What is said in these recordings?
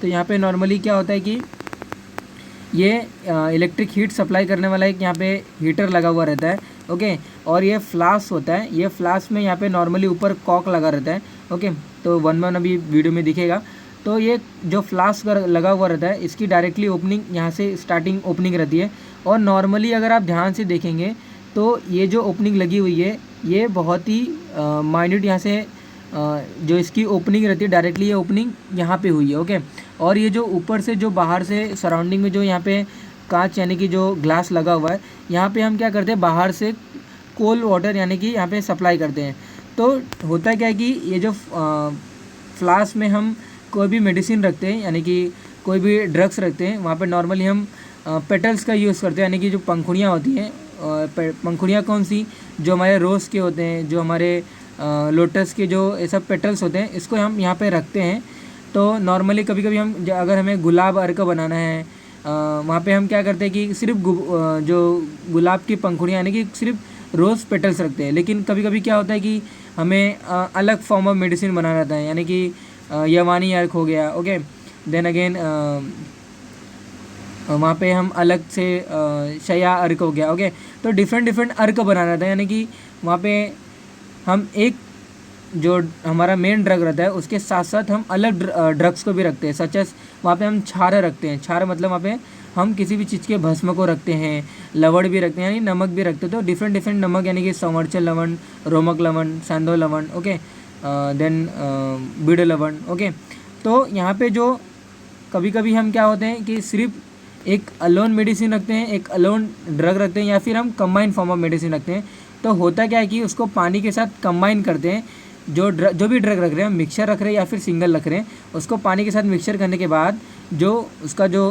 तो यहाँ पे नॉर्मली क्या होता है कि ये इलेक्ट्रिक हीट सप्लाई करने वाला एक यहाँ पे हीटर लगा हुआ रहता है। ओके, और ये फ्लास्क होता है, ये फ्लास्क में यहाँ पे नॉर्मली ऊपर कॉक लगा रहता है। ओके, तो वन वन अभी वीडियो में दिखेगा। तो ये जो फ्लास्क लगा हुआ रहता है इसकी डायरेक्टली ओपनिंग यहाँ से स्टार्टिंग ओपनिंग रहती है। और नॉर्मली अगर आप ध्यान से देखेंगे तो ये जो ओपनिंग लगी हुई है ये बहुत ही माइन्यूट यहाँ से जो इसकी ओपनिंग रहती है डायरेक्टली ये ओपनिंग यहाँ पे हुई है। ओके, और ये जो ऊपर से जो बाहर से सराउंडिंग में जो यहाँ पे कांच यानी कि जो ग्लास लगा हुआ है यहाँ पे हम क्या करते हैं बाहर से कोल्ड वाटर यानी कि यहाँ पे सप्लाई करते हैं। तो होता क्या है कि ये जो फ्लास्क में हम कोई भी मेडिसिन रखते हैं यानी कि कोई भी ड्रग्स रखते हैं वहाँ पे नॉर्मली हम पेटल्स का यूज़ करते हैं यानी कि जो पंखुड़ियाँ होती हैं। पंखुड़ियाँ कौन सी, जो हमारे रोज़ के होते हैं, जो हमारे लोटस के जो ये सब पेटल्स होते हैं इसको हम यहाँ पे रखते हैं। तो नॉर्मली कभी कभी हम अगर हमें गुलाब अर्क बनाना है वहाँ पे हम क्या करते हैं कि सिर्फ जो गुलाब की पंखुड़ियाँ यानी कि सिर्फ रोज़ पेटल्स रखते हैं। लेकिन कभी कभी क्या होता है कि हमें अलग फॉर्म ऑफ मेडिसिन बनाना रहता है यानी कि यवानी अर्क हो गया। ओके, देन अगेन वहाँ पे हम अलग से शया अर्क हो गया। ओके, तो डिफरेंट अर्क बनाना रहता है यानी कि वहाँ पे हम एक जो हमारा मेन ड्रग रहता है उसके साथ साथ हम अलग ड्रग्स को भी रखते हैं। सच एस वहाँ पे हम छार रखते हैं। छार मतलब वहाँ पे हम किसी भी चीज़ के भस्म को रखते हैं, लवण भी रखते हैं यानी नमक भी रखते हैं। तो डिफरेंट नमक यानी कि संवरचल लवण, रोमक लवण, सैंधो लवण। ओके, देन बीड़ लवण। ओके, तो यहाँ पे जो कभी कभी हम क्या होते हैं कि सिर्फ एक अलोन मेडिसिन रखते हैं, एक अलोन ड्रग रखते हैं, या फिर हम कंबाइन फॉर्म ऑफ मेडिसिन रखते हैं। तो होता क्या है कि उसको पानी के साथ कंबाइन करते हैं। जो भी ड्रग रख रहे हैं, मिक्सचर रख रहे हैं या फिर सिंगल रख रहे हैं, उसको पानी के साथ मिक्सचर करने के बाद जो उसका जो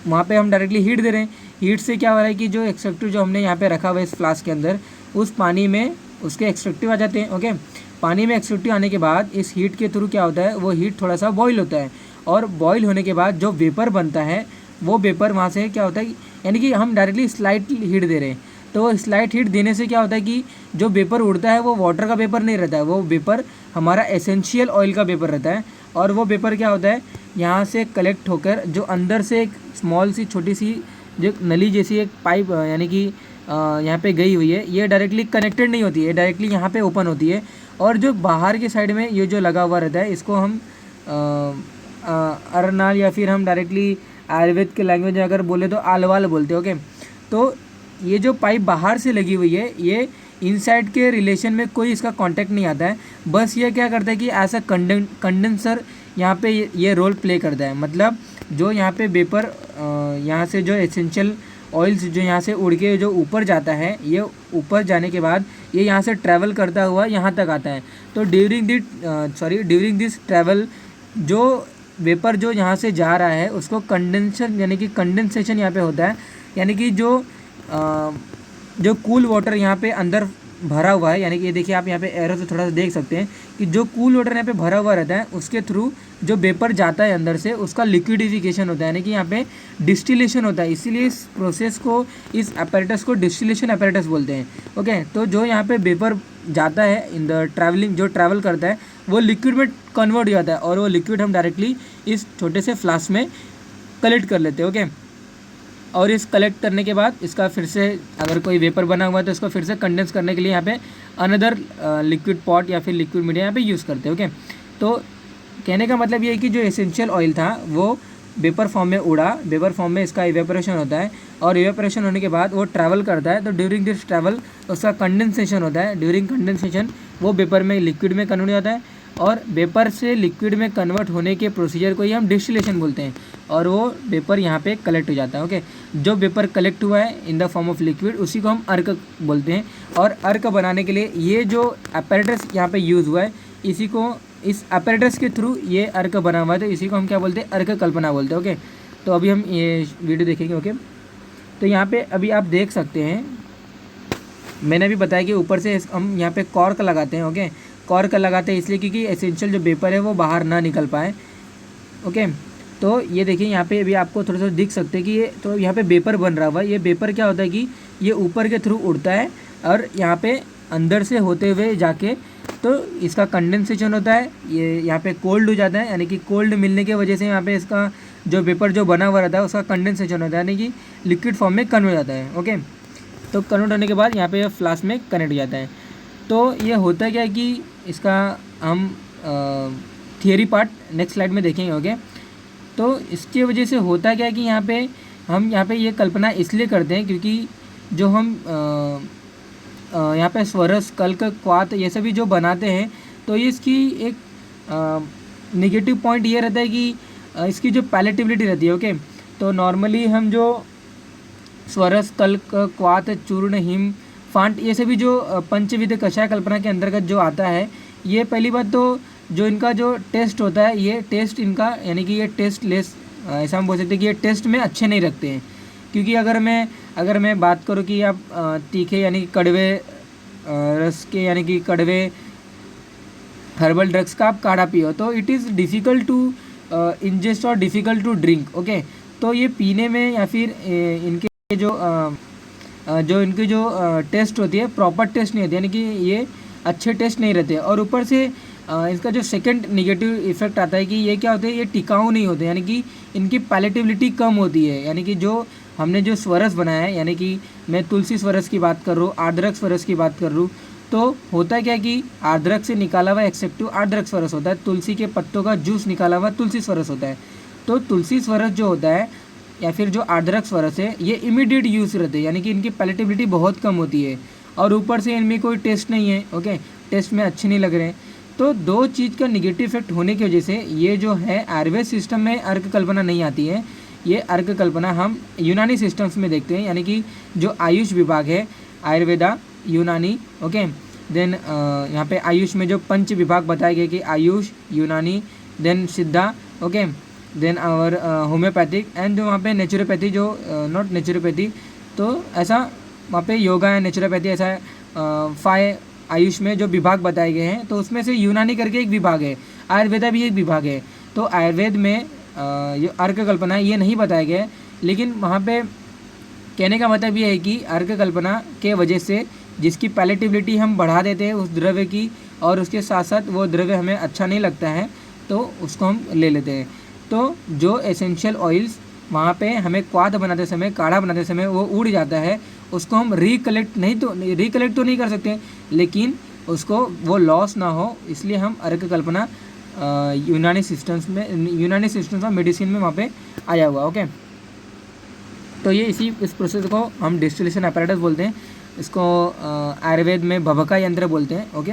वहाँ पे हम डायरेक्टली हीट दे रहे हैं। हीट से क्या हो रहा है कि जो एक्सट्रैक्टिव जो हमने यहाँ पे रखा हुआ है इस फ्लास्क के अंदर, उस पानी में उसके एक्सट्रैक्टिव आ जाते हैं। ओके, पानी में एक्सट्रैक्टिव आने के बाद इस हीट के थ्रू क्या होता है, वो हीट थोड़ा सा बॉयल होता है, और बॉयल होने के बाद जो वेपर बनता है वो वेपर वहाँ से क्या होता है यानी कि हम डायरेक्टली स्लाइट हीट दे रहे हैं। तो स्लाइट हीट देने से क्या होता है कि जो वेपर उड़ता है वो वाटर का वेपर नहीं रहता है, वो वेपर हमारा एसेंशियल ऑयल का वेपर रहता है। और वो वेपर क्या होता है यहाँ से कलेक्ट होकर जो अंदर से एक स्मॉल सी छोटी सी जो नली जैसी एक पाइप यानी कि यहाँ पे गई हुई है, ये डायरेक्टली कनेक्टेड नहीं होती है, डायरेक्टली यहाँ पे ओपन होती है। और जो बाहर के साइड में ये जो लगा हुआ रहता है इसको हम अरनाल या फिर हम डायरेक्टली आयुर्वेद के लैंग्वेज में अगर बोले तो आलवाल बोलते हैं। ओके, तो ये जो पाइप बाहर से लगी हुई है ये इनसाइड के रिलेशन में कोई इसका कांटेक्ट नहीं आता है। बस ये क्या करता है कि ऐसा कंडेंसर यहाँ पे ये रोल प्ले करता है। मतलब जो यहाँ पे वेपर यहाँ से जो एसेंशियल ऑयल्स जो यहाँ से उड़ के जो ऊपर जाता है, ये ऊपर जाने के बाद ये यहाँ से ट्रैवल करता हुआ यहाँ तक आता है। तो ड्यूरिंग दिस ट्रैवल जो वेपर जो यहाँ से जा रहा है उसको कंडेंसर यानी कि कंडेंसेशन यहाँ पे होता है। यानी कि जो कूल वाटर यहाँ पे अंदर भरा हुआ है, यानी कि ये देखिए आप यहाँ पे एरो से थोड़ा सा देख सकते हैं कि जो कूल वाटर यहाँ पे भरा हुआ रहता है उसके थ्रू जो वेपर जाता है अंदर से उसका लिक्विडिफिकेशन होता है, यानी कि यहाँ पे डिस्टिलेशन होता है। इसीलिए इस प्रोसेस को, इस अपैरेटस को डिस्टिलेशन अपैरेटस बोलते हैं। ओके, तो जो यहाँ पे वेपर जाता है इन द ट्रैवलिंग, जो ट्रैवल करता है वो लिक्विड में कन्वर्ट हो जाता है, और वो लिक्विड हम डायरेक्टली इस छोटे से फ्लास्क में कलेक्ट कर लेते हैं। ओके, और इस कलेक्ट करने के बाद इसका फिर से अगर कोई वेपर बना हुआ है तो इसको फिर से कंडेंस करने के लिए यहाँ पे अनदर लिक्विड पॉट या फिर लिक्विड मीडिया यहाँ पे यूज़ करते हैं। ओके, तो कहने का मतलब ये है कि जो एसेंशियल ऑयल था वो वेपर फॉर्म में उड़ा, वेपर फॉर्म में इसका इवेपोरेशन होता है, और इवेपोरेशन होने के बाद वो ट्रैवल करता है। तो ड्यूरिंग दिस ट्रैवल उसका कंडेंसेशन होता है। ड्यूरिंग कंडेंसेशन वो वेपर में लिक्विड में कन्वर्ट होता है, और वेपर से लिक्विड में कन्वर्ट होने के प्रोसीजर को ही हम डिस्टिलेशन बोलते हैं, और वो वेपर यहाँ पे कलेक्ट हो जाता है। ओके, जो वेपर कलेक्ट हुआ है in the form of liquid उसी को हम अर्क बोलते हैं। और अर्क बनाने के लिए ये जो अपैरेटस यहाँ पे यूज़ हुआ है, इसी को, इस अपैरेटस के थ्रू ये अर्क बना हुआ है, तो इसी को हम क्या बोलते हैं, अर्क कल्पना बोलते हैं। ओके, तो अभी हम ये वीडियो देखेंगे। ओके, तो यहाँ पे अभी आप देख सकते हैं, मैंने अभी बताया कि ऊपर से हम यहाँ पे कॉर्क लगाते हैं। ओके, कॉर्क लगाते हैं इसलिए क्योंकि एसेंशियल जो वेपर है वो बाहर ना निकल पाए। ओके, तो ये देखिए यहाँ पे अभी आपको थोड़ा सा दिख सकते हैं कि ये तो यहाँ पे वेपर बन रहा हुआ है। ये वेपर क्या होता है कि ये ऊपर के थ्रू उड़ता है और यहाँ पे अंदर से होते हुए जाके तो इसका कंडेंसेशन होता है, ये यहाँ पे कोल्ड हो जाता है, यानी कि कोल्ड मिलने की वजह से यहाँ पे इसका जो वेपर जो बना हुआ रहता है उसका कंडेंसेशन होता है, यानी कि लिक्विड फॉर्म में कन्वर्ट हो जाता है। ओके, तो कन्वर्ट होने के बाद यहाँ पे फ्लास्क में कनेक्ट हो जाता है। तो ये होता क्या है कि इसका हम थियरी पार्ट नेक्स्ट स्लाइड में देखेंगे। ओके, तो इसके वजह से होता क्या है कि हम यहाँ पे ये कल्पना इसलिए करते हैं क्योंकि जो हम यहाँ पे स्वरस, कल्क, क्वात ये सभी जो बनाते हैं तो ये इसकी एक नेगेटिव पॉइंट ये रहता है कि इसकी जो पैलेटेबिलिटी रहती है। ओके, तो नॉर्मली हम जो स्वरस, कल्क, क्वात, चूर्ण, हिम, फांट ये सभी जो पंचविध कषाय कल्पना के अंतर्गत जो आता है, ये पहली बात तो जो इनका जो टेस्ट होता है, ये टेस्ट इनका यानी कि ये टेस्ट लेस, ऐसा हम बोल सकते हैं कि ये टेस्ट में अच्छे नहीं रखते हैं। क्योंकि अगर मैं बात करूँ कि आप तीखे यानी कि कड़वे रस के यानी कि कड़वे हर्बल ड्रग्स का आप काढ़ा पियो तो it is difficult to ingest और डिफ़िकल्ट टू ड्रिंक। ओके, तो ये पीने में या फिर इनके जो इनकी जो टेस्ट होती है प्रॉपर टेस्ट नहीं होती, यानी कि ये अच्छे टेस्ट नहीं रहते। और ऊपर से इसका जो सेकंड नेगेटिव इफेक्ट आता है कि ये क्या होते हैं, ये टिकाऊ नहीं होते, यानी कि इनकी पैलेटेबिलिटी कम होती है। यानी कि जो हमने जो स्वरस बनाया है, यानी कि मैं तुलसी स्वरस की बात कर रहा हूँ, आर्द्रक स्वरस की बात कर रहा हूँ, तो होता क्या कि आर्द्रक से निकाला हुआ एक्सेप्टिव आर्द्रक स्वरस होता है, तुलसी के पत्तों का जूस निकाला हुआ तुलसी स्वरस होता है। तो तुलसी स्वरस जो होता है या फिर जो आर्द्रक स्वरस है, ये इमीडिएट यूज़ रहते हैं, यानी कि इनकी पैलेटेबिलिटी बहुत कम होती है और ऊपर से इनमें कोई टेस्ट नहीं है। ओके, टेस्ट में अच्छे नहीं लग रहे हैं। तो दो चीज़ का निगेटिव इफेक्ट होने की वजह से ये जो है आयुर्वेद सिस्टम में अर्क कल्पना नहीं आती है। ये अर्क कल्पना हम यूनानी सिस्टम्स में देखते हैं, यानी कि जो आयुष विभाग है, आयुर्वेदा, यूनानी। ओके, देन यहाँ पे आयुष में जो पंच विभाग बताए गए कि आयुष, यूनानी, देन सिद्धा, ओके, देन और होम्योपैथिक एंड जो वहाँ पे नेचुरोपैथी, जो नॉट नेचुरोपैथी, तो ऐसा वहाँ पे योगा है, नेचुरोपैथी, ऐसा 5 आयुष में जो विभाग बताए गए हैं। तो उसमें से यूनानी करके एक विभाग है, आयुर्वेदा भी एक विभाग है। तो आयुर्वेद में ये अर्क कल्पना ये नहीं बताया गया है, लेकिन वहाँ पे कहने का मतलब ये है कि अर्क कल्पना के वजह से जिसकी पैलेटेबिलिटी हम बढ़ा देते हैं उस द्रव्य की, और उसके साथ साथ वो द्रव्य हमें अच्छा नहीं लगता है तो उसको हम ले लेते हैं। तो जो एसेंशियल ऑयल्स वहाँ पे हमें क्वाथ बनाते समय, काढ़ा बनाते समय वो उड़ जाता है, उसको हम रिकलेक्ट तो नहीं कर सकते, लेकिन उसको वो लॉस ना हो इसलिए हम अर्क कल्पना यूनानी सिस्टम्स में मेडिसिन में वहाँ पे आया हुआ। ओके, तो ये इस प्रोसेस को हम डिस्टिलेशन अपैरेटस बोलते हैं, इसको आयुर्वेद में भभका यंत्र बोलते हैं। ओके।